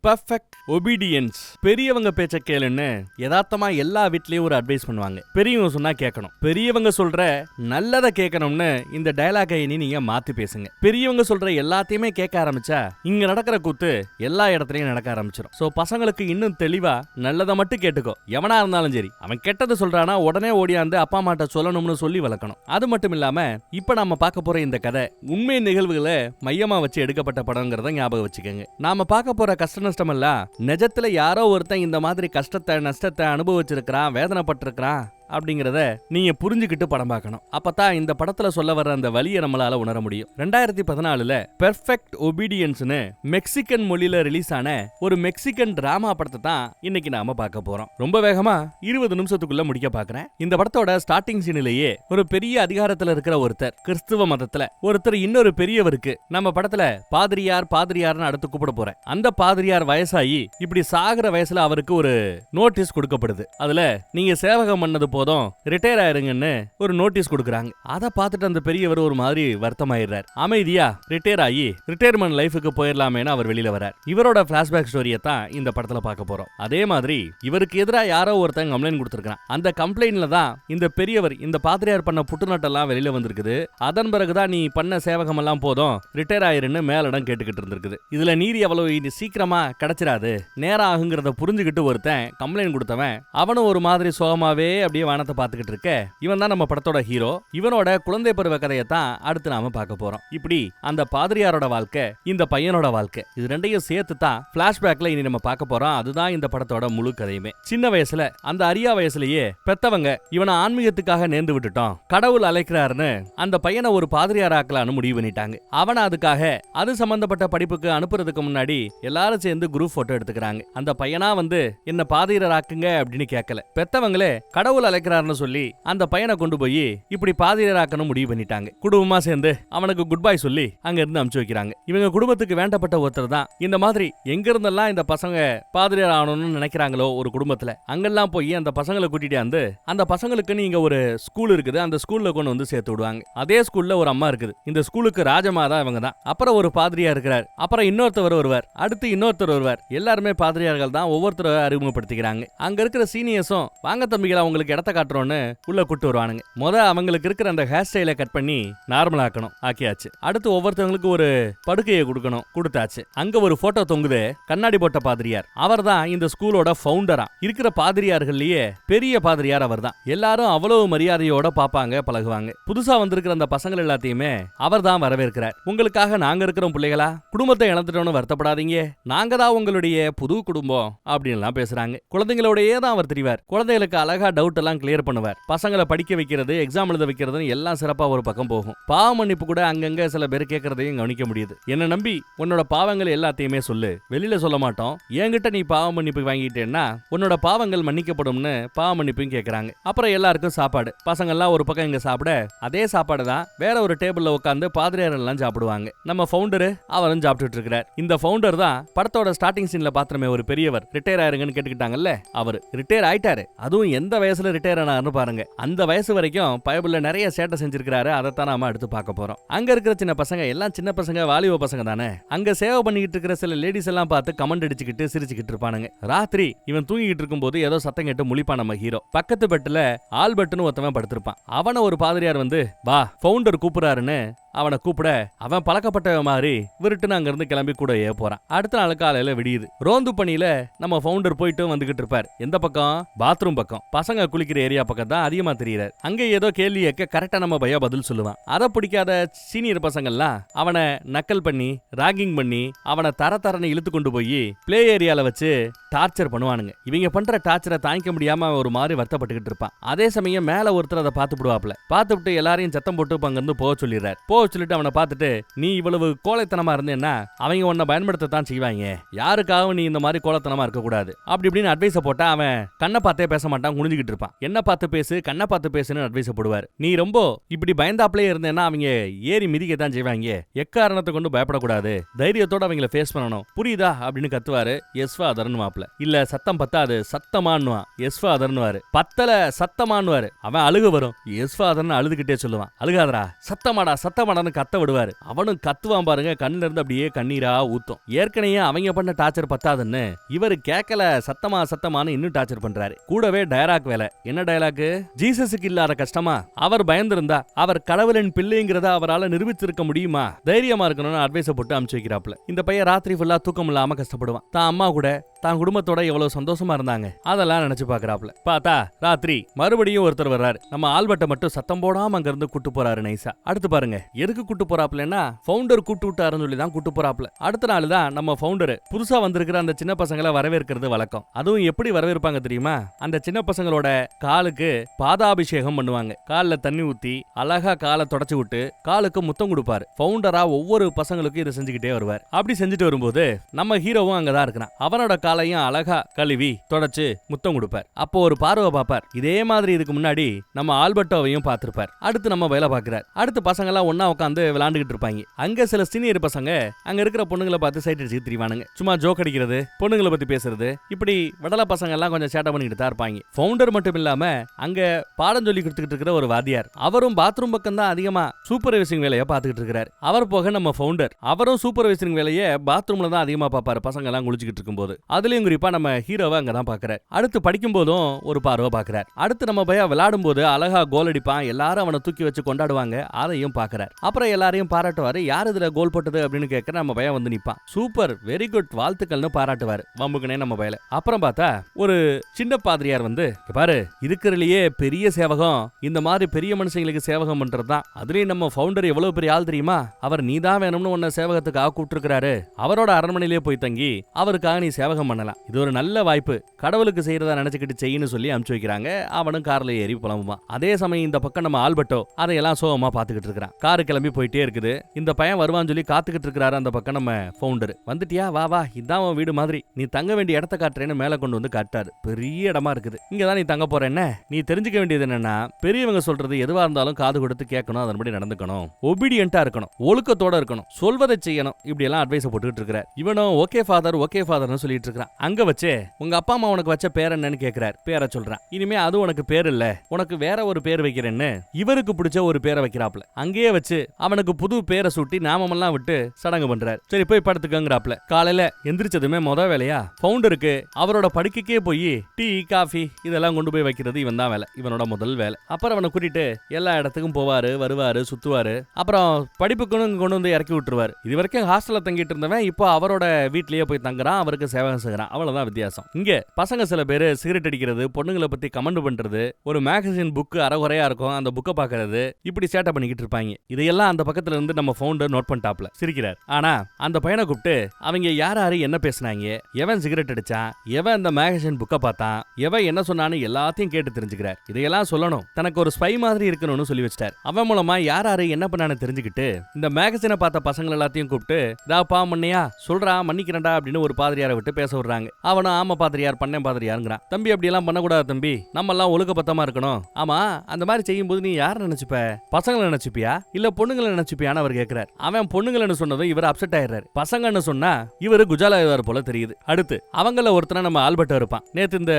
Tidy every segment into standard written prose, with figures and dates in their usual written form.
Perfect obedience. பெரியவங்க பேச்ச கேளுன்னு யதார்த்தமா எல்லா வீட்லயும் ஒரு அட்வைஸ் பண்ணுவாங்க. பெரியவங்க சொன்னா கேட்கணும். பெரியவங்க சொல்ற நல்லதை கேட்கணும்னு இந்த டயலாகை நீங்க மாத்தி பேசுங்க. பெரியவங்க சொல்ற எல்லாத்தையுமே கேட்க ஆரம்பிச்சா இங்க நடக்கிற கூத்து எல்லா இடத்துலயும் நடக்க ஆரம்பிச்சிடும். சோ பசங்களுக்கு இன்னும் தெளிவா நல்லதை மட்டும் கேட்டுக்கோ. எவனா இருந்தாலும் சரி, அவன் கெட்டது சொல்றானா உடனே ஓடியாந்து அப்பா அம்மாட்ட சொல்லணும்னு சொல்லி வளர்க்கணும். அது மட்டும் இல்லாம இப்ப நாம பார்க்க போற இந்த கதை உண்மை நிகழ்வுகளை மையமா வச்சு எடுக்கப்பட்ட படம்ங்கிறத ஞாபகம் வச்சுக்கோங்க. நாம பார்க்க போற கஷ்ட நஷ்டம் இல்ல, நிஜத்துல யாரோ ஒருத்தன் இந்த மாதிரி கஷ்டத்தை நஷ்டத்தை அனுபவிச்சிருக்கிறான், வேதனைப்பட்டிருக்கிறான் அப்படிங்கறத நீங்க புரிஞ்சுக்கிட்டு படம் பார்க்கணும். அப்பதான் இந்த படத்துல சொல்ல வர்ற அந்த வலியை நம்மளால உணர முடியும். 2014 பெர்ஃபெக்ட் ஒபீடியன்ஸ்னு மெக்சிகன் மொழியில ரிலீஸ் ஆன ஒரு மெக்சிகன் டிராமா படத்தை தான் இன்னைக்கு நாம பார்க்க போறோம். ரொம்ப வேகமா 20 நிமிஷத்துக்குள்ள முடிக்க பாக்குறேன். இந்த படத்தோட ஸ்டார்டிங் சீனிலேயே ஒரு பெரிய அதிகாரத்துல இருக்கிற ஒருத்தர், கிறிஸ்துவ மதத்துல ஒருத்தர் இன்னொரு பெரியவருக்கு, நம்ம படத்துல பாதிரியார்னு அடுத்து கூப்பிட போறேன், அந்த பாதிரியார் வயசாகி இப்படி சாகுற வயசுல அவருக்கு ஒரு நோட்டீஸ் கொடுக்கப்படுது. அதுல நீங்க சேவகம் பண்ணது போதும், ரிட்டையர் ஆயிருங்கன்னு ஒரு நோட்டீஸ் கொடுக்குறாங்க. அதை பார்த்துட்டு அந்த பெரியவர் ஒரு மாதிரி வருத்தமாயிடுறார். அமைதியா ரிட்டையர் ஆகி ரிட்டையர்மெண்ட் லைஃபுக்கு போயிடலாமேன்னு அவர் வெளியில வரார். இவரோட பிளாஷ்பேக் ஸ்டோரியை தான் இந்த படத்துல பார்க்க போறோம். அதே மாதிரி இவருக்கு எதிராக யாரோ ஒருத்தங்க கம்ப்ளைண்ட் கொடுத்திருக்கான். அந்த கம்ப்ளைண்ட்ல தான் இந்த பெரியவர், இந்த பாதிரியார் பண்ண புட்டுநட்டெல்லாம் வெளியில வந்திருக்குது. அதன் பிறகுதான் நீ பண்ண சேவகம் எல்லாம் போதும், ரிட்டையர் ஆயிருன்னு மேலிடம் கேட்டுக்கிட்டு இருந்திருக்குது. இதுல நீதி அவ்வளவு சீக்கிரமா கிடைச்சிடாது, நேரம் ஆகுங்கிறத புரிஞ்சுக்கிட்டு ஒருத்தன் கம்ப்ளைண்ட் கொடுத்தவன் அவனும் ஒரு மாதிரி சோகமாவே அப்படியே வானத்தை பார்த்துக்கிட்டு இருக்க, இவன் தான் நம்ம படத்தோட ஹீரோ. இவனோட குழந்தை பருவ கதையை தான் அடுத்து நாம பார்க்க போறோம். இப்படி அந்த பாதிரியாரோட வாழ்க்கை, இந்த பையனோட வாழ்க்கை, இது ரெண்டையும் சேர்த்து தான் பிளாஷ்பேக்ல இனி நம்ம பார்க்க போறோம். அதுதான் இந்த படத்தோட முழு கதையுமே. சின்ன வயசுல, அந்த அரியா வயசுலயே பெத்தவங்க இவனை ஆன்மீகத்துக்காக நேர்ந்து விட்டுட்டோம், கடவுள் அழைக்கிறாருன்னு அந்த பையனை ஒரு பாதிரியார் ஆக்கலான்னு முடிவு பண்ணிட்டாங்க. அவனை அதுக்காக அது சம்பந்தப்பட்ட படிப்புக்கு அனுப்புறதுக்கு முன்னாடி எல்லாரும் சேர்ந்து குரூப் போட்டோ எடுத்துக்கிறாங்க. அந்த பையனா வந்து என்ன பாதிரியார் ஆக்குங்க அப்படின்னு கேட்கல, பெத்தவங்களே கடவுள் அழைக்கிறாருன்னு சொல்லி அந்த பையனை கொண்டு போய் இப்படி பாதிரியாராக்கணும் முடிவு பண்ணிட்டாங்க. குடும்பமா சேர்ந்து அவனுக்கு குட் பை சொல்லி அங்க இருந்து அனுப்பிச்சு வைக்கிறாங்க. இவங்க குடும்பத்துக்கு வேண்டப்பட்ட ஒருத்தர் தான் இந்த மாதிரி எங்க இருந்தெல்லாம் இந்த பசங்க பாதிரியார் ஆகணும்னு நினைக்கிறாங்களோ ஒரு குடும்பத்துல அங்கெல்லாம் போய் அந்த பசங்களை கூட்டிட்டு வந்து, அந்த பசங்களுக்கு நீங்க ஒரு ஸ்கூல் இருக்குது, அந்த ஸ்கூல்ல கொண்டு வந்து சேர்த்து விடுவாங்க. அதே ஸ்கூல்ல ஒரு அம்மா இருக்குது, இந்த ஸ்கூலுக்கு ராஜமாதா இவங்க தான். அப்புறம் ஒரு பாதிரியா இருக்கிறார், அப்புறம் இன்னொருத்தவர் வருவார், அடுத்து இன்னொருத்தர் வருவார். எல்லாருமே பாதிரியார்கள் தான். ஒவ்வொருத்தரை அறிமுகப்படுத்திக்கிறாங்க. அங்க இருக்கிற சீனியர்ஸும் வாங்க தம்பிகளா உங்களுக்கு இடத்த காட்டுறோன்னு உள்ள கூட்டு வருவானுங்க. அவங்களுக்கு இருக்கிற அந்த ஹேர் ஸ்டைலை கட் பண்ணி நார்மல் ஆக்கணும், ஆக்கியாச்சு. அடுத்து ஒவ்வொருத்தவங்களுக்கு ஒரு படுக்கையை கொடுக்கணும், கொடுத்தாச்சு. அங்க ஒரு போட்டோ தொங்குது, கண்ணாடி போட்ட பாதிரியார். அவர் தான் இந்த ஸ்கூலோட ஃபவுண்டரா. இருக்கிற பாதிரியார்கள்லயே பெரிய பாதிரியார் அவர் தான். எல்லாரும் அவ்வளவு மரியாதையோட பாப்பாங்க, பழகுவாங்க. புதுசா வந்திருக்கிற அந்த பசங்கள் எல்லாத்தையுமே அவர் தான் வரவேற்கிறார். உங்களுக்காக நாங்க இருக்கிறோம் பிள்ளைகளா, குடும்பத்தை இழந்துட்டோன்னு வருத்தப்படாதீங்க, நாங்க தான் உங்களுடைய புது குடும்பம் அப்படின்னு பேசுறாங்க. குழந்தைங்களோடயே தான் அவர் தெரிவார். குழந்தைகளுக்கு அழகா டவுட் எல்லாம் கிளியர் பண்ணுவார். பசங்களை படிக்க வைக்கிறது, எக்ஸாம் எழுத வைக்கிறது எல்லாம் சிறப்பா ஒரு பக்கம் போகும். பாவ மன்னிப்பு கூட அங்கங்க சில பேர் கேட்கறதையும் கவனிக்க முடியுது. என்ன நம்பி உன்னோட பாவங்கள் எல்லாத்தையுமே சொல்லு, வெளியில சொல்ல மாட்டோம், என்கிட்ட நீ பாவ மன்னிப்பு வாங்கிட்டேன்னா உன்னோட பாவங்கள் மன்னிக்கப்படும்னு பாவ மன்னிப்பும் கேட்கறாங்க. அப்புறம் எல்லாருக்கும் சாப்பாடு. பசங்க எல்லாம் ஒரு பக்கம் இங்க சாப்பிட, அதே சாப்பாடு தான் வேற ஒரு டேபிள்ல உட்காந்து பாதிரியார் எல்லாம் சாப்பிடுவாங்க. நம்ம ஃபவுண்டர் அவரும் சாப்பிட்டுட்டு இருக்கிறார். இந்த ஃபவுண்டர் தான் படத்தோட ஸ்டார்டிங் சீன்ல பாத்திரமே ஒரு பெரியவர், ரிட்டையர் ஆயிருங்கன்னு கேட்டுக்கிட்டாங்கல்ல, அவர் ரிட்டையர் ஆயிட்டாரு. அதுவும் எந்த வயசுல ரிட்டையர் ஆனாருன்னு பாருங்க. அந்த வயசு வரைக்கும் பயபுள்ள நிறைய சேட்டை செஞ்சிருக்காரு. அதைத்தான் நாம அடுத்து பார்க்க போறோம். அங்க இருக்கிற சின்ன பசங்க எல்லாம் சின்ன பசங்க, வாலிப பசங்க தானே. அங்க சேவை பண்ணிக்கிட்டு இருக்கிற சில லேடிஸ் எல்லாம் பார்த்து கமெண்ட் அடிச்சுக்கிட்டு சிரிச்சுக்கிட்டு இருப்பானுங்க. ராத்திரி இவன் தூங்கிட்டு இருக்கும் போது ஏதோ சத்தம் கேட்டு முழிப்பான் நம்ம ஹீரோ. பக்கத்து பெட்ல ஆல்பர்ட்னு ஒருத்தவன் படுத்திருப்பான். அவனை ஒரு பாதிரியார் வந்து வா ஃபவுண்டர் கூப்பிடுறாருன்னு அவனை கூப்பிட, அவன் பழக்கப்பட்ட மாதிரி விருட்டுன்னு அங்க இருந்து கிளம்பி கூட போறான். அடுத்த நாள் காலையில விடியுது. ரோந்து பணியில நம்ம ஃபவுண்டர் போயிட்டு வந்துகிட்டு இருப்பார். எந்த பக்கம்? பாத்ரூம் பக்கம். பசங்க குளிக்கிற ஏரியா பக்கம் தான் அதிகமா தெரியுறாரு. அங்க ஏதோ கேள்வி கேட்க கரெக்டா நம்ம பையா பதில் சொல்லுவான். அதை பிடிக்காத சீனியர் பசங்கள்லாம் அவனை நக்கல் பண்ணி, ராகிங் பண்ணி, அவனை தரன்னு இழுத்து கொண்டு போய் பிளே ஏரியால வச்சு டார்ச்சர் பண்ணுவானுங்க. இவங்க பண்ற டார்ச்சரை தாங்கிக்க முடியாம ஒரு மாதிரி வருத்தப்பட்டுக்கிட்டு இருப்பான். அதே சமயம் மேல ஒருத்தர் அதை பார்த்துவிட்டு எல்லாரையும் சத்தம் போட்டு அங்க இருந்து போக சொல்லிடுறாரு. சொல்லிட்டு அவனை பார்த்துட்டு, நீ இவ்வளவு கோழைத்தனமா இருந்தேன்னா அவங்க உன்னை பயன்படுத்தத்தான் செய்வாங்க, யாருக்காகவும் நீ இந்த மாதிரி கோழைத்தனமா இருக்க கூடாது அப்படி இப்படின்னு அட்வைஸ போட்டா அவன் கண்ணை பார்த்தே பேச மாட்டான், குனிஞ்சுக்கிட்டு இருப்பான். என்ன பார்த்து பேசு, கண்ணை பார்த்து பேசுன்னு அட்வைஸ போடுவார். நீ ரொம்ப இப்படி பயந்தாப்லயே இருந்தேன்னா அவங்க ஏறி மிதிக்கத்தான் செய்வாங்க, எக்காரணத்தை கொண்டு பயப்படக்கூடாது, தைரியத்தோட அவங்களை ஃபேஸ் பண்ணணும், புரியுதா அப்படின்னு கத்துவாரு. எஸ் ஃபாதர்னு மாப்ள. இல்ல சத்தம் பத்தாது, சத்தமான்னுவான். எஸ் ஃபாதர்னுவாரு. பத்தல சத்தமான்னுவாரு. அவன் அழுக வரும். எஸ் ஃபாதர்னு அழுதுகிட்டே சொல்லுவான். அழுகாதரா, சத்தமாடா மடன்னு கத்த விடுவாரு. அவனும் கத்துவான் பாருங்க, கண்ணுல இருந்து அப்படியே கண்ணீரா ஊத்தும். ஏற்கனவே அவங்க பண்ண டார்ச்சர் பத்தாதுன்னு இவரு கேட்கல, சத்தமானு இன்னும் டார்ச்சர் பண்றாரு. கூடவே டயலாக் வேலை. என்ன டயலாக்? ஜீசஸுக்கு இல்லாத கஷ்டமா? அவர் பயந்திருந்தா அவர் கடவுளின் பிள்ளைங்கிறத அவரால் நிரூபிச்சிருக்க முடியுமா? தைரியமா இருக்கணும்னு அட்வைஸ் போட்டு அனுப்பிச்சு வைக்கிறாப்ல. இந்த பையன் ராத்திரி ஃபுல்லா தூக்கம் இல்லாம கஷ்டப்படுவான். தான் அம்மா கூட தான் குடும்பத்தோட எவ்வளவு சந்தோஷமா இருந்தாங்க அதெல்லாம் நினைச்சு பாக்குறாப்ல. பார்த்தா ராத்திரி மறுபடியும் ஒருத்தர் வர்றாரு. நம்ம ஆல்பர்ட்டை மட்டும் சத்தம் போடாம அங்க இருந்து கூட்டு போறாரு நைசா. அடுத்து பாருங்க, எதுக்கு கூட்டு போறாப்லன்னா ஃபவுண்டர் கூட்டு விட்டாருன்னு சொல்லி தான் கூட்டு போறாப்ல. அடுத்த நாள் தான் நம்ம ஃபவுண்டர் புதுசா வந்திருக்கிற அந்த சின்ன பசங்களை வரவேற்கிறது வழக்கம். அதுவும் எப்படி வரவேற்பாங்க தெரியுமா? அந்த சின்ன பசங்களோட காலுக்கு பாதாபிஷேகம் பண்ணுவாங்க. காலில் தண்ணி ஊத்தி அழகா காலை தொடச்சு விட்டு காலுக்கு முத்தம் கொடுப்பாரு. ஃபவுண்டரா ஒவ்வொரு பசங்களுக்கும் இதை செஞ்சுக்கிட்டே வருவார். அப்படி செஞ்சுட்டு வரும்போது நம்ம ஹீரோவும் அங்கதான் இருக்கிறான். அவனோட காலையும் அழகா கழுவி தொடச்சு முத்தம் கொடுப்பார். அப்போ ஒரு பார்வை பார்ப்பார். இதே மாதிரி இதுக்கு முன்னாடி நம்ம ஆல்பர்ட்டோவையும் பார்த்திருப்பார். அடுத்து நம்ம வேலை பார்க்கிறார். அடுத்து பசங்க எல்லாம் ஒன்னா உட்காந்து விளையாண்டுகிட்டு இருப்பாங்க. அங்க சில சீனியர் பசங்க அங்க இருக்கிற பொண்ணுங்களை பார்த்து சைட் அடிச்சு திரிவானுங்க. சும்மா ஜோக் அடிக்கிறது, பொண்ணுங்களை பத்தி பேசுறது, இப்படி விடல பசங்க எல்லாம் கொஞ்சம் சேட்டை பண்ணிக்கிட்டு தான் இருப்பாங்க. ஃபவுண்டர் மட்டும் இல்லாம அங்க பாடம் சொல்லி கொடுத்துக்கிட்டு இருக்கிற ஒரு வாத்தியார், அவரும் பாத்ரூம் பக்கம் தான் அதிகமா சூப்பர்வைசிங் வேலையை பார்த்துக்கிட்டு இருக்கிறார். அவர் போக நம்ம ஃபவுண்டர், அவரும் சூப்பர்வைசிங் வேலையை பாத்ரூம்ல தான் அதிகமா பார்ப்பாரு பசங்க எல்லாம் குளிச்சுக்கிட்டு இருக்கும்போது. அதுலயும் குறிப்பா நம்ம ஹீரோவை அங்கதான் பாக்குறாரு. அடுத்து படிக்கும் போதும் ஒரு பார்வை பாக்குறாரு. அடுத்து நம்ம பையன் விளையாடும் போது அழகா கோல் அடிப்பான். எல்லாரும் அவனை தூக்கி வச்சு கொண்டாடுவாங்க. அதையும் பாக்குறாரு. அப்புறம் எல்லாரையும் பாராட்டுவாரு. யார் இதுல கோல் போட்டது அப்படின்னு கேட்க நம்ம பையன் வந்து நிப்பான். சூப்பர், வெரி குட், வாழ்த்துக்கள்னு பாராட்டுவாரு. வம்புக்குனே நம்ம பையல. அப்புறம் பார்த்தா ஒரு சின்ன பாதிரியார் வந்து, பாரு, இருக்கிறதுலயே பெரிய சேவகம் இந்த மாதிரி பெரிய மனுஷங்களுக்கு சேவகம் பண்றதுதான். அதுலயும் நம்ம ஃபவுண்டர் எவ்வளவு பெரிய ஆள் தெரியுமா? அவர் நீதான் வேணும்னு உன்ன சேவகத்துக்காக கூப்பிட்டுருக்காரு. அவரோட அரண்மனையிலேயே போய் தங்கி அவருக்காக நீ சேவகம் பண்ணலாம். இது ஒரு நல்ல வாய்ப்பு. கடவுளுக்கு செய்யறதா நினைச்சுக்கிட்டு செய்யன்னு சொல்லி அனுப்பிச்சு வைக்கிறாங்க. அவனும் கார்ல ஏறி புலம்புவான். அதே சமயம் இந்த பக்கம் நம்ம ஆல்பர்ட்டோ அதையெல்லாம் சோகமா பாத்துக்கிட்டு இருக்கிறான். காரு கிளம்பி போயிட்டே இருக்குது. இந்த பையன் வருவான்னு சொல்லி காத்துக்கிட்டு இருக்கிறாரு. அந்த பக்கம் நம்ம ஃபவுண்டர் வந்துட்டியா, வா வா, இதான் உன் வீடு மாதிரி, நீ தங்க வேண்டிய இடத்த காட்டுறேன்னு மேல கொண்டு வந்து காட்டாரு. பெரிய இடமா இருக்குது. இங்கதான் நீ தங்க போற. என்ன நீ தெரிஞ்சுக்க வேண்டியது என்னன்னா, பெரியவங்க சொல்றது எதுவா இருந்தாலும் காது கொடுத்து கேட்கணும், அதன்படி நடந்துக்கணும், ஒபீடியன்ட்டா இருக்கணும், ஒழுக்கத்தோட இருக்கணும், சொல்வதை செய்யணும். இப்படி எல்லாம் அட்வைஸ் போட்டுக்கிட்டு இருக்கிறார். இவனும் ஓகே ஃபாதர் சொல்லிட்டு இருக்கிறான். அங்க வச்சு உங்க அப்பா அம்மா உனக்கு வச்ச பேர் என்னன்னு கேக்குறாரு. பேரை சொல்றான். இனிமே அது உனக்கு பேர் இல்ல, உனக்கு வேற ஒரு பேர் வைக்கிறேன்னு இவருக்கு பிடிச்ச ஒரு பேரை வைக்கிறாப்ல. அங்கேயே வச்சு அவனுக்கு புது பேரை சூட்டி நாமெல்லாம் விட்டு சடங்கு பண்றாரு. சரி போய் படுத்துக்கங்கறாப்ல. காலையில எந்திரிச்சதுமே முத வேலையா ஃபவுண்டருக்கு அவரோட படுக்கைக்கே போய் டீ காஃபி இதெல்லாம் கொண்டு போய் வைக்கிறது இவன் தான் வேலை, இவனோட முதல் வேலை. அப்புறம் அவனை கூட்டிட்டு எல்லா இடத்துக்கும் போவாரு, வருவாரு, சுத்துவாரு. அப்புறம் படிப்புக்குன்னு கொண்டு வந்து இறக்கி விட்டுருவாரு. இது வரைக்கும் ஹாஸ்டல்ல தங்கிட்டு இருந்தவன் இப்போ அவரோட வீட்லயே போய் தங்குறான். அவருக்கு சேவகம் செய்யறான். அவ்வளவுதான் வித்தியாசம். இங்க பசங்க சில பேர் சிகரெட் அடிக்கிறது, பொண்ணுங்களை பத்தி கமெண்ட் பண்றது, ஒரு மேகசின் புக் அறகுறையா இருக்கும் அந்த புக்கை பாக்குறது, இப்படி சேட்டை பண்ணிக்கிட்டு இருப்பாங்க. இதையெல்லாம் அந்த பக்கத்துல இருந்து நம்ம ஃபவுண்டர் நோட் பண்ணிட்டாப்ல. சிரிக்கிறார். ஆனா அந்த பையனை கூப்பிட்டு அவங்க யாரு என்ன பேசினாங்க, எவன் சிகரெட் அடிச்சான், எவன் அந்த மேகசின் புக்கை பார்த்தான், எவன் என்ன சொன்னான்னு எல்லாத்தையும் கேட்டு தெரிஞ்சுக்கிறார். இதையெல்லாம் சொல்லணும், தனக்கு ஒரு ஸ்பை மாதிரி இருக்கணும்னு சொல்லி வச்சிட்டார். அவன் மூலமா யாரு என்ன பண்ணான்னு தெரிஞ்சுக்கிட்டு இந்த மேகசினை பார்த்த பசங்க எல்லாத்தையும் கூப்பிட்டு, இதா பாவம் பண்ணியா சொல்றா, மன்னிக்கிறேன்டா அப்படின்னு ஒரு பாதிரியாரை விட்டு பேச விடுறாங்க. அவனும் ஆமா பாதிரியார், பண்ணேன் பாதிரியாருங்கிறான். தம்பி அப்படி எல்லாம் பண்ணக்கூடாது தம்பி, நம்ம எல்லாம் ஒழுக்க பத்தமா இருக்கணும். ஆமா, அந்த மாதிரி செய்யும் போது நீ யார நினைச்சுப்ப, பசங்களை நினைச்சுப்பியா இல்ல பொண்ணுங்களை நினைச்சுப்பியான்னு அவர் கேட்கிறார். அவன் பொண்ணுங்களை சொன்னதும் இவர் அப்செட் ஆயிடுறாரு. பசங்கன்னு சொன்னா இவரு குஜாலாவார் போல தெரியுது. அடுத்து அவங்கள ஒருத்தன நம்ம ஆல்பர்ட் இருப்பான். நேத்து இந்த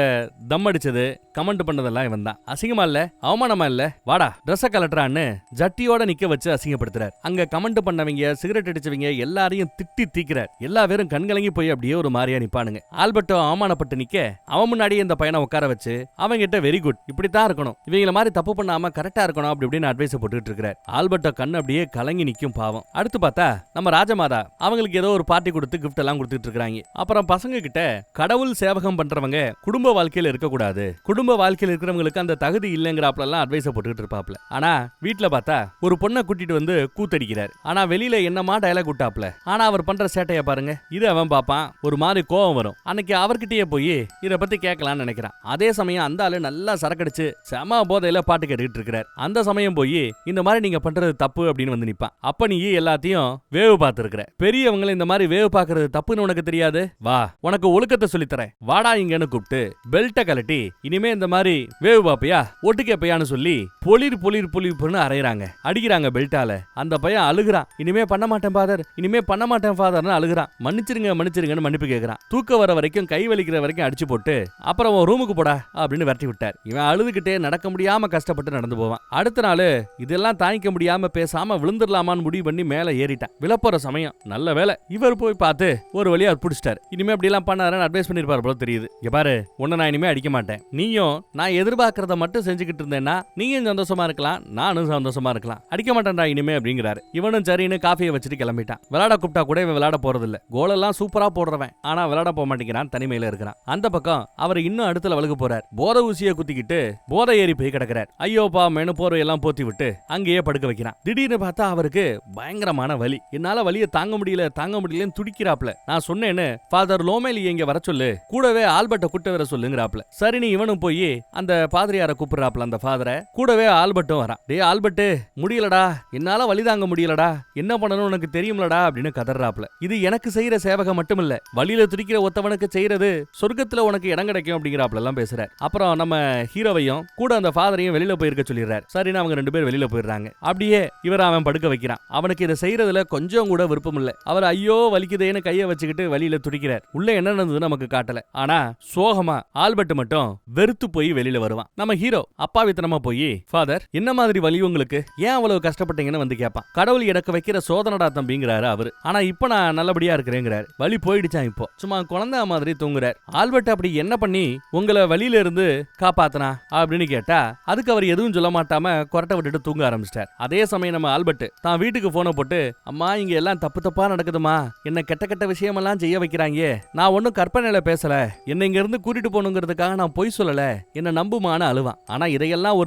தம் அடிச்சது கமெண்ட் பண்ணதெல்லாம் இவன் தான். அசிங்கமா இல்ல, அவமானமா இல்ல, வாடா ட்ரெஸ்ஸ கலட்டுறான்னு ஜட்டியோட நிக்க வச்சு அசிங்கப்படுத்துறாரு. அங்க கமெண்ட் பண்ணவங்க, சிகரெட் அடிச்சவங்க எல்லாரையும் திட்டி தீக்கிறார். எல்லா பேரும் கண்கலங்கி போய் அப்படியே ஒரு மாதிரியா நிப்பானுங்க. ஆல்பர்ட்டோ அவமானப்பட்டு நிக்க அவன் முன்னாடியே இந்த பையனை உட்கார வச்சு அவங்க கிட்ட வெரி குட், இப்படித்தான் இருக்கணும், இவங்கள மாதிரி தப்பு பண்ணாம கரெக்டா இருக்கணும் அப்படி இப்படின்னு அட்வைஸ் போட்டுட்டு இருக்கிறார். ஆல்பர்ட்டோ கண்ணு அப்படியே கலங்கி நிக்கும் பாவம். அடுத்து பார்த்தா நம்ம ராஜமாதா அவங்களுக்கு ஏதோ ஒரு பார்ட்டி கொடுத்து கிஃப்ட் எல்லாம் கொடுத்துட்டு இருக்காங்க. அப்புறம் பசங்க கிட்ட கடவுள் சேவகம் பண்றவங்க குடும்ப வாழ்க்கையில இருக்க கூடாது, குடும்ப வாழ்க்கையில இருக்கிறவங்களுக்கு அந்த தகுதி இல்லைங்கிறாப்ல எல்லாம் அட்வைஸ் போட்டுட்டு இருப்பாப்ல. ஆனா வீட்டுல பார்த்தா ஒரு பொண்ணை கூட்டிட்டு வந்து கூத்தடிக்கிறார். ஆனா வெளியில என்னமா டயலாக் விட்டாப்ல. ஆனா அவர் பண்ற சேட்டைய பாருங்க. இது அவன் பாப்பான், ஒரு மாதிரி கோவம் வரும். அன்னைக்கு அவர்கிட்டயே போய் இத பத்தி கேட்கலாம்னு நினைக்கிறான். அதே சமயம் அந்த ஆளு நல்லா சரக்கடிச்சு செம போதையில பாட்டு கேட்டுக்கிட்டு இருக்கிறார். அந்த சமயம் போய் இந்த மாதிரி நீங்க பண்றது தப்பு அப்படின்னு வந்து நிப்பான். அப்ப நீ எல்லாத்தையும் வேவு பார்த்திருக்கிற, பெரியவங்களை இந்த மாதிரி வேவு பார்க்கறது தப்புன்னு உனக்கு தெரியாது, வா உனக்கு ஒழுக்கத்தை சொல்லித்தரேன், வாடா இங்கன்னு கூப்பிட்டு பெல்ட்டை கலட்டி இனிமே இந்த மாதிரி வேவு பாப்பியா ஒட்டு கேப்பையான்னு சொல்லி பொலிர் பொலிர் பொலிர்னு அரைகிறாங்க, அடிக்கிறாங்க பெல்ட்டால. அந்த பையன் அழுகுறான். இனிமே பண்ண மாட்டேன் ஃபாதர், இனிமே பண்ண மாட்டேன் ஃபாதர்னு அழுகுறான். மன்னிச்சிருங்கன்னு மன்னிப்பு கேட்கிறான். தூக்கி தூக்க வர வரைக்கும் கை வலிக்கிற வரைக்கும் அடிச்சு போட்டு அப்புறம் ரூமுக்கு போடா அப்படின்னு விரட்டி விட்டார். இவன் அழுதுகிட்டே நடக்க முடியாம கஷ்டப்பட்டு நடந்து போவான். அடுத்த நாள் இதெல்லாம் தாங்கிக்க முடியாம பேசாம விழுந்துடலாமான்னு முடிவு பண்ணி மேல ஏறிட்டான். விழப்போற சமயம் நல்ல வேலை இவர் போய் பார்த்து ஒரு வழியா பிடிச்சிட்டாரு. இனிமே அப்படி எல்லாம் பண்ணாருன்னு அட்வைஸ் பண்ணிருப்பாரு போல தெரியுது. இங்க பாரு, உன்னை நான் இனிமே அடிக்க மாட்டேன். நீயும் நான் எதிர்பார்க்கறத மட்டும் செஞ்சுக்கிட்டு இருந்தேன்னா நீயும் சந்தோஷமா இருக்கலாம், நானும் சந்தோஷமா இருக்கலாம். அடிக்க மாட்டேன்டா இனிமே அப்படிங்கிறாரு. இவனும் சரின்னு காஃபியை வச்சுட்டு கிளம்பிட்டான். விளையாட கூப்பிட்டா கூட இவன் விளையாட போறது இல்ல. கோலெல்லாம் சூப்பரா போடுறவன், ஆனா விளையாட போக மாட்டேங்கிறான், தனிமையில இருக்கிறான். அந்த பக்கம் அவர் இன்னும் அடுத்த லெவலுக்கு போறார். போதை ஊசியை குத்திக்கிட்டு போதை ஏறி போய் கிடக்கிறார். ஐயோப்பா மெனு போர்வை எல்லாம் போத்தி விட்டு அங்கேயே படுக்க வைக்கிறான். திடீர்னு பார்த்தா அவருக்கு பயங்கரமான வலி. என்னால வலியை தாங்க முடியலன்னு துடிக்கிறாப்ல. நான் சொன்னேன்னு ஃபாதர் லோமேலி இங்க வர சொல்லு, கூடவே ஆல்பர்ட்டை கூட்ட வர சொல்லுங்கிறாப்ல. சரின்னு இவனும் போய் அந்த பாதிரியாரை கூப்பிடுறாப்ல. அந்த ஃபாதரை கூடவே ஆல்பர்ட்டும் வரான். டே ஆல்பர்ட், முடியலடா, என்னால வலி தாங்க முடியலடா, என்ன பண்ணணும் உனக்கு தெரியும்லடா அப்படின்னு கதறாப்ல. இது எனக்கு செய்யற சேவகம் மட்டும் இல்ல, வலியில துடிக்கிற ஒத்தவனுக்கு செய்யறது சொர்க்கத்துல உனக்கு இடம் கிடைக்கும் அப்படிங்கிறாப்ல எல்லாம் பேசுறாரு. அப்புறம் நம்ம ஹீரோவையும் கூட அந்த ஃபாதரையும் வெளியில போயிருக்க சொல்லிடுறாரு. சரின்னு அவங்க 2 பேர் வெளியில போயிடுறாங்க. அப்படியே இவர் அவன் படுக்க வைக்கிறான். அவனுக்கு இதை செய்யறதுல கொஞ்சம் கூட விருப்பம் இல்ல. அவர் ஐயோ வலிக்குதேன்னு கைய வச்சுக்கிட்டு வலியில துடிக்கிறார். உள்ள என்ன நடந்தது நமக்கு காட்டல. ஆனா சோகமா ஆல்பர்ட் மட்டும் வெறுத்து போய் வெளியில வருவான். நம்ம ஹீரோ அப்பாவித்தனமா போய், ஃபாதர் என்ன மாதிரி வலி உங்களுக்கு, ஏன் அவ்வளவு கஷ்டப்பட்டீங்கன்னு வந்து கேட்பான். கடவுள் எனக்கு வைக்கிற சோதனடா தம்பிங்கிறாரு அவரு. ஆனா இப்ப நான் நல்லபடியா இருக்கிறேங்கிறாரு. வலி போயிடுச்சான், இப்போ சும்மா குழந்தை மாதிரி தூங்குறார். ஆல்பர்ட் அப்படி என்ன பண்ணி உங்களை வலியில இருந்து காப்பாத்தனா அப்படின்னு கேட்டா அதுக்கு அவர் எதுவும் சொல்ல மாட்டாம கொரட்டை விட்டுட்டு தூங்க ஆரம்பிச்சிட்டார். அதே சமயம் நம்ம ஆல்பர்ட் தான் வீட்டுக்கு போன போட்டு, அம்மா இங்க எல்லாம் தப்பா நடக்குதுமா, என்ன கெட்ட விஷயமெல்லாம் செய்ய வைக்கிறாங்க, நான் ஒன்னும் கற்பனையில பேசல, என்ன இங்க இருந்து கூட்டிட்டு போகணுங்கிறதுக்காக நான் பொய் சொல்லல, என்ன நம்புமான்னு அழுவான். ஆனா இதையெல்லாம்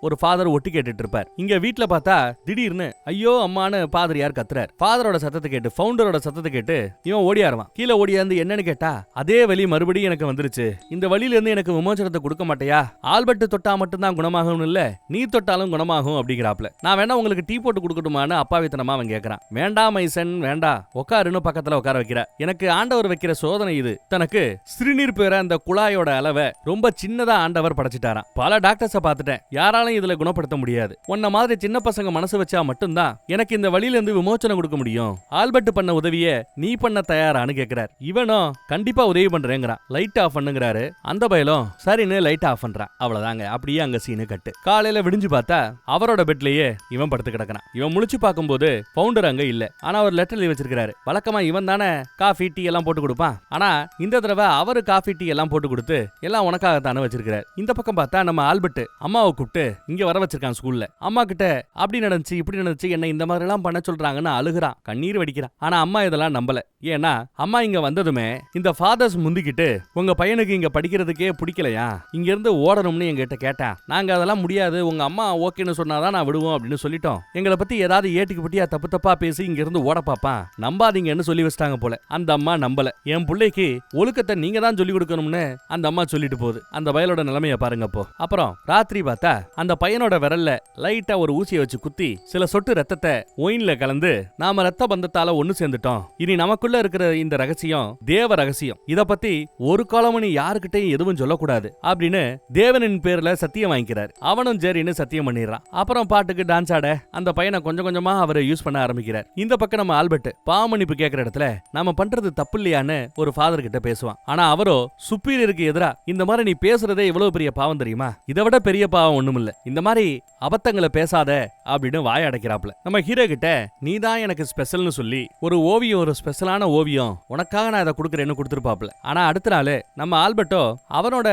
ஒரு ஃபாதர் ஒட்டி கேட்டுட்டு இருப்பார். இங்க வீட்டுல பார்த்தா திடீர்னு ஐயோ அம்மான்னு பாதிரியார் கத்துறார். ஃபாதரோட சத்தத்தை கேட்டு, ஃபவுண்டரோட சத்தத்தை கேட்டு இவன் ஓடியாருவான். கீழே ஓடியாந்து என்னன்னு கேட்டா அதே வலி மறுபடியும் எனக்கு வந்துருச்சு, இந்த வழியில இருந்து எனக்கு விமோசனத்தை கொடுக்க மாட்டியா, ஆல்பர்ட் தொட்டா மட்டும்தான் குணமாகும் இல்ல, நீ தொட்டாலும் குணமாகும் அப்படிங்கிறாப்ல. நான் வேணா உங்களுக்கு டீ போட்டு கொடுக்கட்டுமான்னு அப்பாவித்தனமா அவன் கேட்கறான். வேண்டாம் மைசன் வேண்டாம், உட்காருன்னு பக்கத்துல உட்கார வைக்கிற. எனக்கு ஆண்டவர் வைக்கிற சோதனை இது. தனக்கு சிறுநீர் பெற அந்த குழாயோட அளவை ரொம்ப சின்னதா ஆண்டவர் படைச்சிட்டாராம். பல டாக்டர்ஸை பார்த்துட்டேன், யாராலும் இதுல குணப்படுத்த முடியாது. உன்ன மாதிரி சின்ன பசங்க மனசு வச்சா மட்டும்தான் எனக்கு இந்த வழியில இருந்து விமோசனம் கொடுக்க முடியும். ஆல்பர்ட் பண்ண உதவிய நீ பண்ண தயாரான்னு கேட்கிறார். இவனும் கண்டிப்பா உதவி பண்றேங்கிறான். Light off பண்ணுங்கிறாரு. அந்த பயலும் சரின்னு லைட் ஆஃப் பண்றான். அவ்வளவுதாங்க, அப்படியே அங்க சீனு கட்டு. காலையில விடிஞ்சு பார்த்தா அவரோட பெட்லயே இவன் படுத்து கிடக்கிறான். இவன் முழிச்சு பார்க்கும்போது ஃபவுண்டர் அங்க இல்ல. ஆனா ஒரு லெட்டர் எழுதி வச்சிருக்காரு. வழக்கமா இவன் தானே காஃபி டீ எல்லாம் போட்டு கொடுப்பான். ஆனா இந்த தடவை அவரு காஃபி டீ எல்லாம் போட்டு கொடுத்து எல்லாம் உனக்காகத்தானே வச்சிருக்காரு. இந்த பக்கம் பார்த்தா நம்ம ஆல்பர்ட் அம்மாவை கூப்பிட்டு இங்க வர வச்சிருக்கான் ஸ்கூல்ல. அம்மா கிட்ட அப்படி நடந்துச்சு இப்படி நடந்துச்சு, என்ன இந்த மாதிரி எல்லாம் பண்ண சொல்றாங்கன்னு அழுகுறான், கண்ணீர் வடிக்கிறான். ஆனா அம்மா இதெல்லாம் நம்பல. ஏன்னா அம்மா இங்க வந்ததுமே இந்த ஃபாதர்ஸ் முந்திக்கிட்டு உங்க பையனுக்கு இங்க படிக்கிறதுக்கே பிடிக்கலையா, இங்க இருந்து ஓடணும்னு எங்கிட்ட கேட்டேன். நாங்க அதெல்லாம் முடியாது, உங்க அம்மா ஓகேன்னு சொன்னாதான் நான் விடுவோம் அப்படின்னு சொல்லிட்டோம். எங்களை பத்தி ஏதாவது ஏட்டுக்கு பட்டியா தப்பா பேசி இங்க இருந்து ஓட பாப்பான், நம்பாதீங்கன்னு சொல்லி வச்சிட்டாங்க போல. அந்த அம்மா நம்பல. என் பிள்ளைக்கு ஒழுக்கத்தை நீங்க தான் சொல்லி கொடுக்கணும்னு அந்த அம்மா சொல்லிட்டு போகுது. அந்த பயலோட நிலைமைய பாருங்க. அப்புறம் ராத்திரி பார்த்தா அந்த பையனோட விரல்ல லைட்டா ஒரு ஊசியை வச்சு குத்தி சில சொட்டு ரத்தத்தை ஒயின்ல கலந்து, நாம ரத்த பந்தத்தால ஒண்ணு சேர்ந்துட்டோம், இனி நமக்குள்ள இருக்கிற இந்த ரகசியம் தேவ ரகசியம், இத பத்தி ஒரு காலமும் நீ யாருக்கிட்டையும் எதுவும் சொல்லக்கூடாது அப்படின்னு தேவனின் பேர்ல சத்தியம் வாங்கிக்கிறார். அவனும் ஜெரின்னு சத்தியம் பண்ணிடுறான். அப்புறம் பாட்டுக்கு டான்ஸ் ஆட அந்த பையனை கொஞ்சம் கொஞ்சமா அவரை யூஸ் பண்ண ஆரம்பிக்கிறார். இந்த பக்கம் நம்ம ஆல்பர்ட் பாவமன்னிப்பு கேட்கிற இடத்துல நாம பண்றது தப்பு இல்லையான்னு ஒரு ஃபாதர் கிட்ட பேசுவான். ஆனா அவரோ சுப்பீரியருக்கு எதிரா இந்த மாதிரி நீ பேசுறதே இவ்வளவு பெரிய பாவம் தெரியுமா, இதை விட பெரிய பாவம் ஒண்ணும் இல்ல, இந்த மாதிரி அபத்தங்களை பேசாத அப்படின்னு வாய அடைக்கிறாப்ல. நம்ம ஹீரோ கிட்ட நீ தான் எனக்கு ஸ்பெஷல்னு சொல்லி ஒரு ஓவியம், ஒரு ஸ்பெஷலான ஓவியம் உனக்காக நான் இதை கொடுக்குறேன்னு கொடுத்துருப்பாப்ல. ஆனா அடுத்த நாள் நம்ம ஆல்பர்ட்டோ அவனோட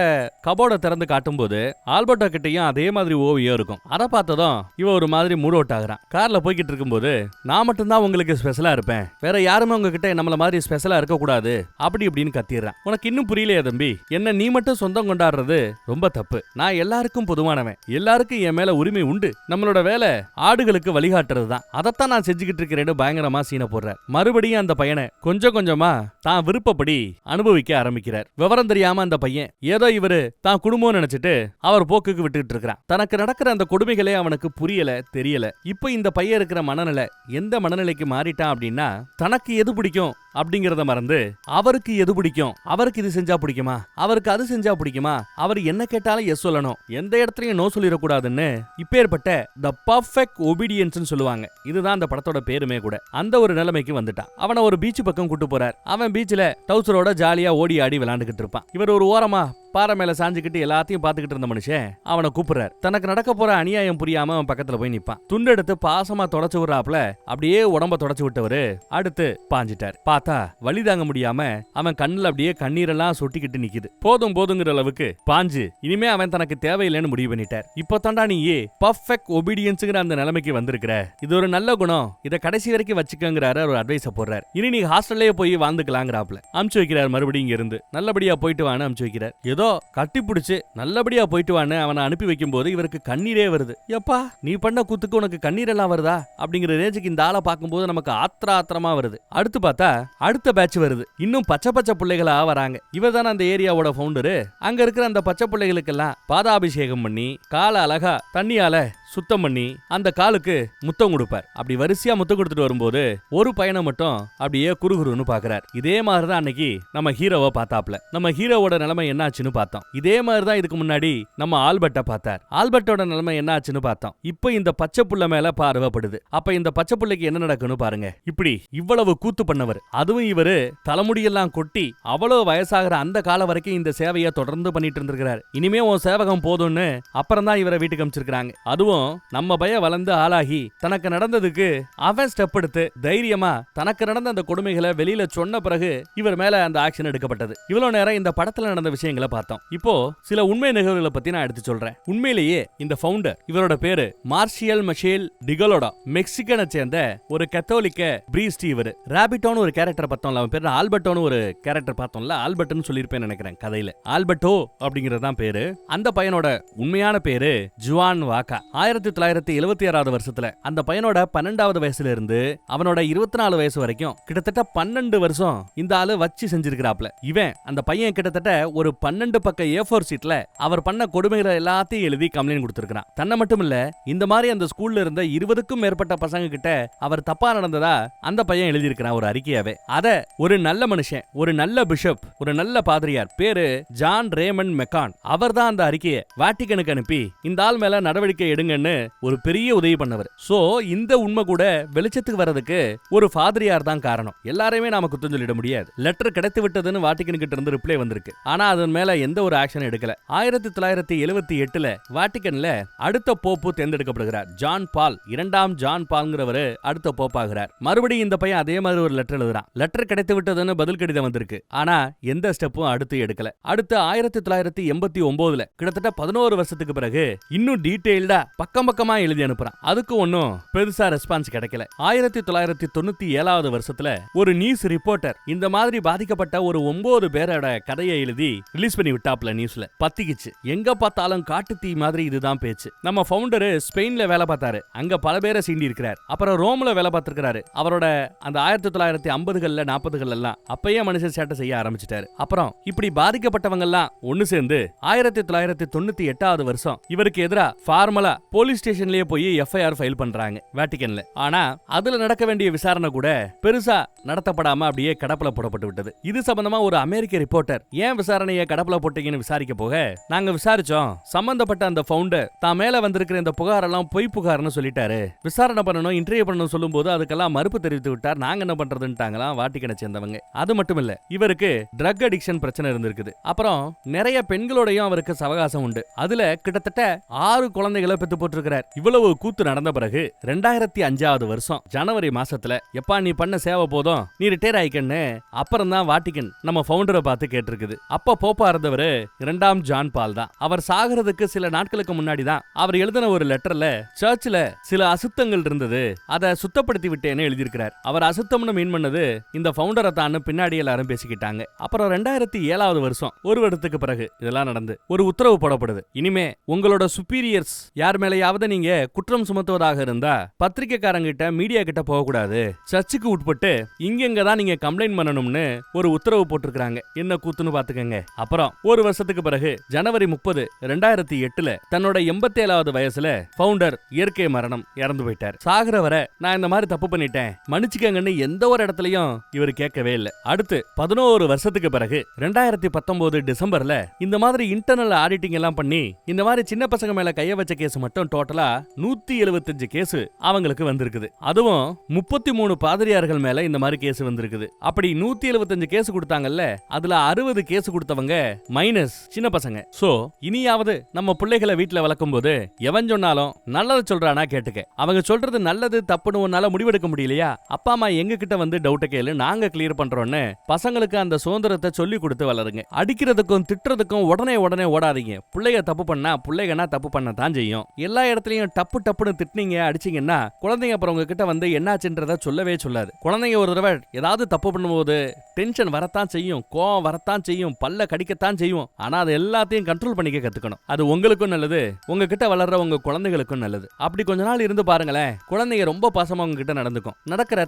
கபோர்டை திறந்து காட்டும் போது ஆல்பர்ட்டோ கிட்டையும் அதே மாதிரி ஓவியம் இருக்கும். அதை பார்த்ததும் இவ ஒரு மாதிரி மூட் அவுட் ஆகுறான். கார்ல போய்கிட்டு இருக்கும்போது நான் மட்டும்தான் உங்களுக்கு ஸ்பெஷலா இருப்பேன், வேற யாருமே உங்ககிட்ட நம்மள மாதிரி ஸ்பெஷலா இருக்க கூடாது அப்படி இப்படின்னு கத்திடுறான். உனக்கு இன்னும் புரியலையா தம்பி, என்ன நீ மட்டும் சொந்தம் கொண்டாடுறது ரொம்ப தப்பு, நான் எல்லாருக்கும் பொதுவானவன், எல்லாருக்கும் என் மேல உரிமை உண்டு, நம்மளோட வேலை ஆடுகளுக்கு வழிகாட்டுறது தான், அதைத்தான் நான் செஞ்சுக்கிட்டு இருக்கிறேன்னு பயங்கரமா சீனை போடுறார். மறுபடியும் அந்த பையனை கொஞ்சம் கொஞ்சமா தான் விருப்பப்படி அனுபவிக்க ஆரம்பிக்கிறார். விவரம் தெரியாம அந்த பையன் ஏதோ இவரு தான் குடும்பம் நினைச்சிட்டு அவர் போக்குக்கு விட்டுட்டு இருக்கிறான். தனக்கு நடக்கிற அந்த கொடுமைகளே அவனுக்கு புரியல, தெரியல. இப்ப இந்த பையன் இருக்கிற மனநிலை எந்த மனநிலைக்கு மாறிட்டான் அப்படின்னா, தனக்கு எது பிடிக்கும் அப்படிங்கறத மறந்து அவருக்கு எது பிடிக்கும், அவருக்கு இது செஞ்சா பிடிக்குமா, அவருக்கு அது செஞ்சா பிடிக்குமா, அவர் என்ன கேட்டாலும் எஸ் சொல்லணும், எந்த இடத்துலயும் நோ சொல்லிடக்கூடாதுன்னு இப்பேற்பட்ட த பர்ஃபெக்ட் ஒபீடியன்ஸ் சொல்லுவாங்க. இதுதான் அந்த படத்தோட பேருமே கூட. அந்த ஒரு நிலைமைக்கு வந்துட்டான். அவனை ஒரு பீச் பக்கம் கூட்டு போறார். அவன் பீச்ல டவுசரோட ஜாலியா ஓடி ஆடி விளையாண்டுகிட்டு இருப்பான். இவர் ஒரு ஓரமா பாறை மேல சாஞ்சுக்கிட்டு எல்லாத்தையும் பாத்துக்கிட்டு இருந்த மனுஷன் அவனை கூப்பிடுறார். தனக்கு நடக்க போற அநியாயம் புரியாம அவன் பக்கத்துல போய் நிப்பான். துண்டு எடுத்து பாசமா தொடச்சு விடுறாப்ல அப்படியே உடம்ப தொடச்சு விட்டவரு அடுத்து பாஞ்சிட்டார். பார்த்தா வலி தாங்க முடியாம அவன் கண்ணுல அப்படியே கண்ணீரெல்லாம் சொட்டிக்கிட்டு நிக்குது. போதும் போதுங்கிற அளவுக்கு பாஞ்சு இனிமே அவன் தனக்கு தேவையில்லைன்னு முடிவு பண்ணிட்டார். இப்போ தாண்டா நீ பர்ஃபெக்ட் ஒபீடியன்ஸ்ங்கிற அந்த நிலைமைக்கு வந்திருக்கிற, இது ஒரு நல்ல குணம், இதை கடைசி வரைக்கும் வச்சுக்கங்கிறாரு. ஒரு அட்வைஸ போடுறார். இனி நீ ஹாஸ்டல்லே போய் வாழ்ந்துக்கலாங்கிறாப்ல. அமுச்சு வைக்கிறார். மறுபடியும் இங்க இருந்து நல்லபடியா போயிட்டு வான்னு அமுச்சு வைக்கிறார். ஏதோ கட்டி பிடிச்சு நல்லபடியா போயிட்டு வான்னு அவனை அனுப்பி வைக்கும் போது இவருக்கு கண்ணீரே வருது. எப்பா நீ பண்ண கூத்துக்கு உனக்கு கண்ணீர் எல்லாம் வருதா அப்படிங்கிற ரேஞ்சுக்கு இந்த ஆளை பார்க்கும்போது நமக்கு ஆத்திரமா வருது. அடுத்து பார்த்தா அடுத்த பேட்ச் வருது. இன்னும் பச்சை பச்சை பிள்ளைகளா வராங்க. இவர் தானே அந்த ஏரியாவோட ஃபவுண்டரு. அங்க இருக்கிற அந்த பச்சை பிள்ளைகளுக்கெல்லாம் பாதாபிஷேகம் பண்ணி காலை அழகா தண்ணியால சுத்தம் பண்ணி அந்த காலுக்கு முத்தம் கொடுப்பார். அப்படி வரிசையா முத்தம் கொடுத்துட்டு வரும்போது ஒரு பையனை மட்டும் அப்படியே குறுகுறுன்னு பாக்குறார். இதே மாதிரிதான் அன்னைக்கு நம்ம ஹீரோவை பார்த்தாப்ல. நம்ம ஹீரோவோட நிலைமை என்னாச்சுன்னு பார்த்தோம். இதே மாதிரிதான் இதுக்கு முன்னாடி நம்ம ஆல்பர்ட்டை பார்த்தார். ஆல்பர்ட்டோட நிலைமை என்னாச்சுன்னு பார்த்தோம். இப்போ இந்த பச்சை புள்ள மேல பார்வைப்படுது. அப்ப இந்த பச்சை புள்ளைக்கு என்ன நடக்குன்னு பாருங்க. இப்படி இவ்வளவு கூத்து பண்ணவர், அதுவும் இவரு தலைமுடியெல்லாம் கொட்டி அவ்வளவு வயசாகிற அந்த காலம் வரைக்கும் இந்த சேவையை தொடர்ந்து பண்ணிட்டு இருந்திருக்கிறார். இனிமே உன் சேவகம் போதும்னு அப்புறம் தான் இவரை வீட்டுக்கு அனுப்பிச்சிருக்காங்க. அதுவும் நம்ம பையன் வளர்ந்து ஆளாகி தனக்கு நடந்ததுக்கு அவன் ஸ்டெப் எடுத்து தைரியமா தனக்கு நடந்த அந்த கொடுமைகளை வெளியில சொன்ன பிறகு இவர் மேல அந்த ஆக்ஷன் எடுக்கப்பட்டது. இவ்வளவு நேரம் இந்த படத்துல நடந்த விஷயங்களை பார்த்தோம். இப்போ சில உண்மை நிகழ்வுகளை பத்தி நான் எடுத்து சொல்றேன். உண்மையிலேயே இந்த ஃபவுண்டர், இவரோட பேரு மார்ஷியல் மெஷேல் டிகலோடா, மெக்சிகனை சேர்ந்த ஒரு கத்தோலிக்க பிரீஸ்ட். இவர் ராபிட்டோன்னு ஒரு கேரக்டர் பார்த்தோம்ல, அவன் பேரு ஆல்பர்ட்டோன்னு ஒரு கேரக்டர் பார்த்தோம்ல, ஆல்பர்ட்னு சொல்லியிருப்பேன்னு நினைக்கிறேன் கதையில. ஆல்பர்ட்டோ அப்படிங்கறதான் பேரு. அந்த பையனோட உண்மையான பேரு ஜுவான் வாக்கா. 1976 வருஷத்துல அந்த பையனோட 12வது வயசுல இருந்து அவனோட 24 வயசு வரைக்கும் கிட்டத்தட்ட 12 வருஷம் இந்த ஆளு வச்சு செஞ்சிருக்கிறாப்ல. இவன் அந்த பையன் கிட்டத்தட்ட ஒரு 12 பக்க A4 சீட்ல அவர் பண்ண கொடுமைகளை எல்லாத்தையும் எழுதி கம்ப்ளைண்ட் கொடுத்திருக்கான். தன்னை மட்டும் இல்ல, இந்த மாதிரி அந்த ஸ்கூல்ல இருந்த 20க்கும் மேற்பட்ட பசங்க கிட்ட அவர் தப்பா நடந்ததா அந்த பையன் எழுதியிருக்கிறான் ஒரு அறிக்கையாவே. அத ஒரு நல்ல மனுஷன், ஒரு நல்ல பிஷப், ஒரு நல்ல பாதிரியார், பேரு ஜான் ரேமண்ட் மெக்கான், அவர் தான் அந்த அறிக்கையை வாட்டிகனுக்கு அனுப்பி இந்த ஆள் மேல நடவடிக்கை எடுங்கன்னு ஒரு பெரிய உதவி பண்ணவர். சோ இந்த உண்மை கூட வெளிச்சத்துக்கு வரதுக்கு ஒரு ஃபாதரியார் தான் காரணம். எல்லாரையுமே நாம குத்தம் சொல்லிட முடியாது. லெட்டர் கிடைத்து விட்டதுன்னு வாட்டிகன் கிட்ட இருந்து ரிப்ளை வந்திருக்கு. ஆனா அதன் மேல எந்த ஒரு ஆக்ஷன் எடுக்கல. 1978ல வாட்டிகன்ல அடுத்த போப்பு தேர்ந்தெடுக்கப்படுகிறார். ஜான் பால், 2ஆம் ஜான் பால்ங்கிறவரு அடுத்த போப்பாகிறார். மறுபடியும் இந்த பையன் அதே மாதிரி ஒரு லெட்டர் எழுதுறான். லெட்டர் கிடைத்து விட்டதுன்னு பதில் கடிதம் வந்திருக்கு. ஆனா எந்த ஸ்டெப்பும் அடுத்து எடுக்கல. அடுத்து 1989ல கிட்டத்தட்ட 11 வருஷத்துக்கு பிறகு இன்னும் டீடைல்டா பக்கமா எழுதி அனுப்புறான். அதுக்கு ஒன்னும் பெருசா ரெஸ்பான்ஸ் கிடைக்கல. 1997வது வருஷத்துல ஒரு நியூஸ் ரிப்போர்ட்டர் இந்த மாதிரி பாதிக்கப்பட்ட ஒரு 9 பேரோட கதையை எழுதி ரிலீஸ் பண்ணி விட்டாப்ல. நியூஸ்ல பத்திக்கிச்சு. எங்க பார்த்தாலும் காட்டு தீ மாதிரி இதுதான் பேச்சு. நம்ம ஃபவுண்டர் ஸ்பெயின்ல வேலை பார்த்தாரு. அங்க பல பேரை சீண்டி இருக்கிறார். அப்புறம் ரோம்ல வேலை பார்த்திருக்காரு. அவரோட அந்த 1950கள் 40கள் எல்லாம் அப்பயே மனுஷன் சேட்டை செய்ய ஆரம்பிச்சிட்டாரு. அப்புறம் இப்படி பாதிக்கப்பட்டவங்க எல்லாம் ஒன்னு சேர்ந்து 1998வது வருஷம் இவருக்கு எதிரா ஃபார்மலா போலீஸ் ஸ்டேஷன்லயே போய் எஃப்ஐஆர் ஃபைல் பண்றாங்க வாட்டிகன்ல. ஆனா அதுல நடக்க வேண்டிய விசாரணை கூட பெருசா நடத்தப்படாம அப்படியே கடப்புல போடப்பட்டு விட்டது. இது சம்பந்தமா ஒரு அமெரிக்க ரிப்போர்ட்டர் ஏன் விசாரணையை கடப்புல போட்டீங்கன்னு விசாரிக்க போக, நாங்க விசாரிச்சோம், சம்பந்தப்பட்ட அந்த ஃபவுண்டர் தான் மேல வந்திருக்கிற இந்த புகாரெல்லாம் பொய் புகார்னு சொல்லிட்டாரு, விசாரணை பண்ணணும் இன்டர்வியூ பண்ணணும் சொல்லும் போது அதுக்கெல்லாம் மறுப்பு தெரிவித்து விட்டார், நாங்க என்ன பண்றதுன்னுட்டாங்களாம் வாட்டிகனை சேர்ந்தவங்க. அது மட்டும் இல்ல, இவருக்கு ட்ரக் அடிக்ஷன் பிரச்சனை இருந்திருக்குது. அப்புறம் நிறைய பெண்களோடையும் அவருக்கு சவகாசம் உண்டு. அதுல கிட்டத்தட்ட 6 குழந்தைகளை பெத்து போட்டிருக்கிறார். இவ்வளவு கூத்து நடந்த பிறகு 2005வது வருஷம் ஜனவரி மாசத்துல, எப்பா நீ பண்ண சேவை போதும், நீ ரிட்டையர் ஆயிக்கன்னு அப்புறம் தான் வாட்டிகன் நம்ம ஃபவுண்டரை பார்த்து கேட்டிருக்குது. அப்ப போப்பா இருந்தவரு 2ஆம் ஜான் பால் தான். அவர் சாகிறதுக்கு சில நாட்களுக்கு முன்னாடி தான் அவர் எழுதின ஒரு லெட்டர்ல சர்ச்சில் சில அசுத்தங்கள் இருந்தது, அதை சுத்தப்படுத்தி விட்டேன்னு எழுதியிருக்கிறார். அவர் அசுத்தம்னு மீன் பண்ணது இந்த ஃபவுண்டரை தான் பின்னாடி எல்லாரும் பேசிக்கிட்டாங்க. அப்புறம் 2007வது வருஷம், ஒரு வருடத்துக்கு பிறகு இதெல்லாம் நடந்து ஒரு உத்தரவு போடப்படுது. இனிமே உங்களோட சுப்பீரியர்ஸ் யார் மேல யாரையாவது நீங்க குற்றம் சுமத்துவதாக இருந்தா பத்திரிக்கைக்காரங்கிட்ட மீடியா கிட்ட போக கூடாது, சர்ச்சுக்கு உட்பட்டு இங்க தான் நீங்க கம்ப்ளைண்ட் பண்ணணும்னு ஒரு உத்தரவு போட்டிருக்காங்க. என்ன கூத்துன்னு பாத்துக்கங்க. அப்புறம் ஒரு வருஷத்துக்கு பிறகு ஜனவரி 30, 2008 தன்னோட 87வது வயசுல ஃபவுண்டர் இயற்கை மரணம் இறந்து போயிட்டார். சாகர வரை நான் இந்த மாதிரி தப்பு பண்ணிட்டேன் மன்னிச்சுக்கங்கன்னு எந்த ஒரு இடத்துலயும் இவர் கேட்கவே இல்லை. அடுத்து 11 வருஷத்துக்கு பிறகு 2019 டிசம்பர்ல இந்த மாதிரி இன்டர்னல் ஆடிட்டிங் எல்லாம் பண்ணி இந்த மாதிரி சின்ன பசங்க மேல கைய வச்ச கேஸ் மட்டும் டோட்டலா 175 கேஸ் அவங்களுக்கு வந்திருக்குது. அதுவும் 33 பாதிரியார்கள் மேல இந்த மாதிரி கேஸ் வந்திருக்குது. அப்படி 175 கேஸ் கொடுத்தாங்கல்ல, அதுல 60 கேஸ் கொடுத்தவங்க மைனஸ் சின்ன பசங்க. சோ இனியாவது நம்ம பிள்ளைகளை வீட்டுல வளர்க்கும் போது எவன் சொன்னாலும் நல்லது சொல்றானா கேட்டுக்க. அவங்க சொல்றது நல்லது தப்புன்னு உன்னால முடிவெடுக்க முடியலையா, அப்பா அம்மா எங்க கிட்ட வந்து டவுட்ட கேளு, நாங்க கிளியர் பண்றோம்னு பசங்களுக்கு அந்த சுதந்திரத்தை சொல்லி கொடுத்து வளருங்க. அடிக்கிறதுக்கும் திட்டுறதுக்கும் உடனே ஓடாதீங்க. பிள்ளைங்க தப்பு பண்ணா பிள்ளைங்கன்னா தப்பு பண்ணத்தான் செய்யும். எல்லா இடத்துலயும் டப்புன்னு திட்டினீங்க அடிச்சீங்கன்னா குழந்தைங்க அப்புறம் உங்ககிட்ட வந்து என்னாச்சுன்றத சொல்லவே சொல்லாது. குழந்தைங்க ஒரு தடவை ஏதாவது தப்பு பண்ணும்போது டென்ஷன் வரத்தான் செய்யும், கோவம் வரத்தான் செய்யும், பல்ல கடிக்கத்தான் செய்யும். ஆனா அது எல்லாத்தையும் கண்ட்ரோல் பண்ணிக்க கத்துக்கணும். அது உங்களுக்கும் நல்லது, உங்ககிட்ட வளர்ற உங்க குழந்தைகளுக்கும் நல்லது. அப்படி கொஞ்ச நாள் இருந்து பாருங்களேன், குழந்தைங்க ரொம்ப பாசமா உங்ககிட்ட நடந்துக்கும்.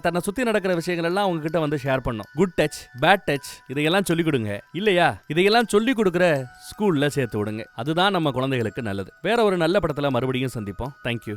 தன்னை சுத்தி நடக்கிற விஷயங்கள் எல்லாம் உங்ககிட்ட வந்து ஷேர் பண்ணும். குட் டச், பேட் டச் இதையெல்லாம் சொல்லி கொடுங்க. இல்லையா இதையெல்லாம் சொல்லி கொடுக்கிற ஸ்கூல்ல சேர்த்து விடுங்க. அதுதான் நம்ம குழந்தைகளுக்கு நல்லது. வேற ஒரு நல்ல படத்துல மறுபடியும் சந்திப்போம். தேங்க்யூ.